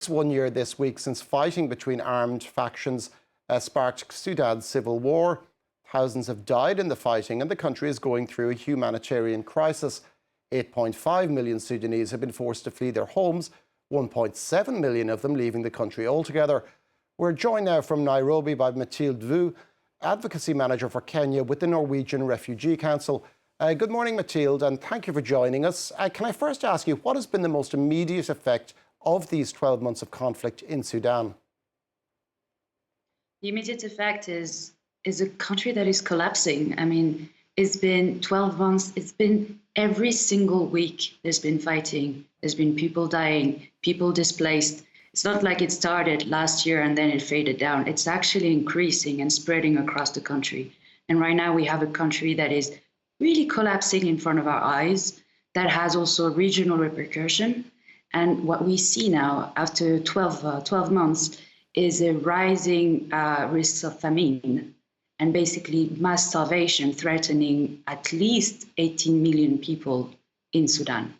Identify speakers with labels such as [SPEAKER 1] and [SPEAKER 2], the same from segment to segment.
[SPEAKER 1] It's 1 year this week since fighting between armed factions sparked Sudan's civil war. Thousands have died in the fighting and the country is going through a humanitarian crisis. 8.5 million Sudanese have been forced to flee their homes, 1.7 million of them leaving the country altogether. We're joined now from Nairobi by Mathilde Vu, Advocacy Manager for Kenya with the Norwegian Refugee Council. Good morning, Mathilde, and thank you for joining us. Can I first ask you, what has been the most immediate effect of these 12 months of conflict in Sudan?
[SPEAKER 2] The immediate effect is a country that is collapsing. I mean, it's been 12 months. It's been every single week there's been fighting. There's been people dying, people displaced. It's not like it started last year and then it faded down. It's actually increasing and spreading across the country. And right now we have a country that is really collapsing in front of our eyes, that has also regional repercussion. And what we see now after 12 months is a rising risk of famine and basically mass starvation threatening at least 18 million people in Sudan.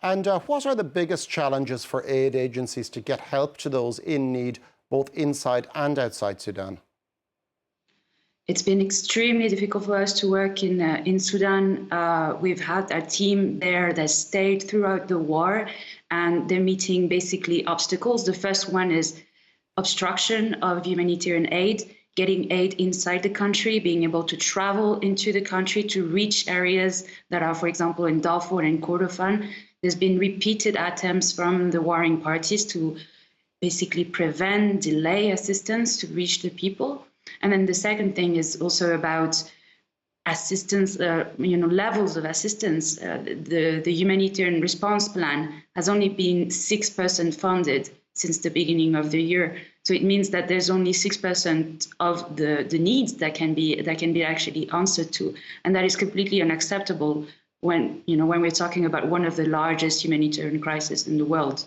[SPEAKER 1] And what are the biggest challenges for aid agencies to get help to those in need, both inside and outside Sudan?
[SPEAKER 2] It's been extremely difficult for us to work in Sudan. We've had a team there that stayed throughout the war, and they're meeting basically obstacles. The first one is obstruction of humanitarian aid, getting aid inside the country, being able to travel into the country to reach areas that are, for example, in Darfur and Kordofan. There's been repeated attempts from the warring parties to basically prevent, delay assistance to reach the people. And then the second thing is also about assistance, levels of assistance. The humanitarian response plan has only been 6% funded since the beginning of the year. So it means that there's only 6% of the needs that can be actually answered to, and that is completely unacceptable when we're talking about one of the largest humanitarian crises in the world.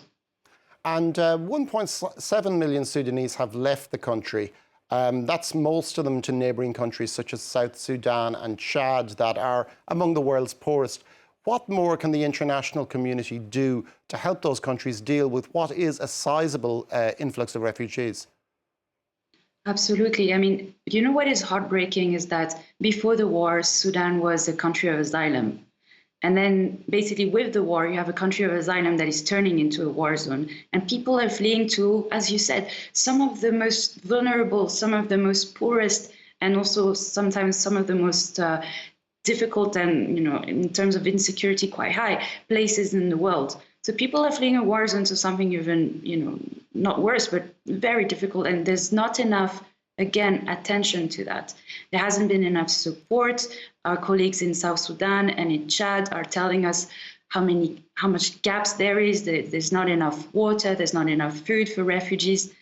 [SPEAKER 1] And 1.7 million Sudanese have left the country. That's most of them to neighbouring countries such as South Sudan and Chad that are among the world's poorest. What more can the international community do to help those countries deal with what is a sizable influx of refugees?
[SPEAKER 2] Absolutely. I mean, what is heartbreaking is that before the war, Sudan was a country of asylum. And then basically with the war, you have a country of asylum that is turning into a war zone. And people are fleeing to, as you said, some of the most vulnerable, some of the most poorest, and also sometimes some of the most difficult and, in terms of insecurity, quite high places in the world. So people are fleeing a war zone to something even, not worse, but very difficult. And there's not enough, again, attention to that. There hasn't been enough support. Our colleagues in South Sudan and in Chad are telling us how much gaps there is. There's not enough water. There's not enough food for refugees.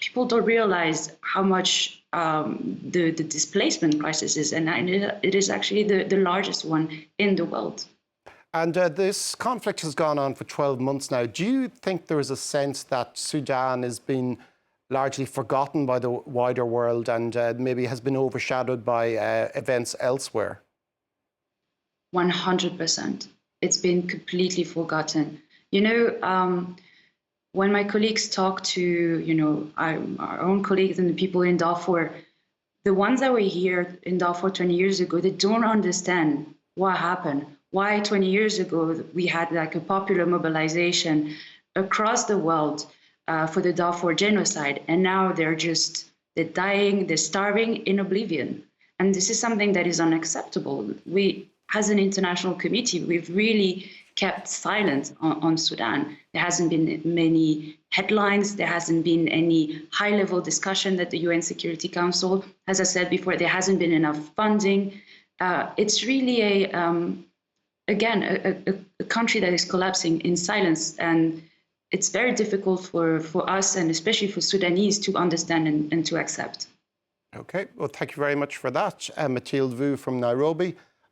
[SPEAKER 2] People don't realize how much the displacement crisis is, and it is actually the largest one in the world.
[SPEAKER 1] And this conflict has gone on for 12 months now. Do you think there is a sense that Sudan has been largely forgotten by the wider world and maybe has been overshadowed by events elsewhere?
[SPEAKER 2] 100%. It's been completely forgotten. When my colleagues talk to, our own colleagues and the people in Darfur, the ones that were here in Darfur 20 years ago, they don't understand what happened. Why 20 years ago we had like a popular mobilization across the world for the Darfur genocide, and now they're dying, they're starving in oblivion. And this is something that is unacceptable. We, as an international committee, we've really kept silent on Sudan. There hasn't been many headlines, there hasn't been any high-level discussion at the UN Security Council. As I said before, there hasn't been enough funding. It's really a country that is collapsing in silence, and it's very difficult for us, and especially for Sudanese, to understand and to accept.
[SPEAKER 1] Okay, well, thank you very much for that. Mathilde Vu from Nairobi.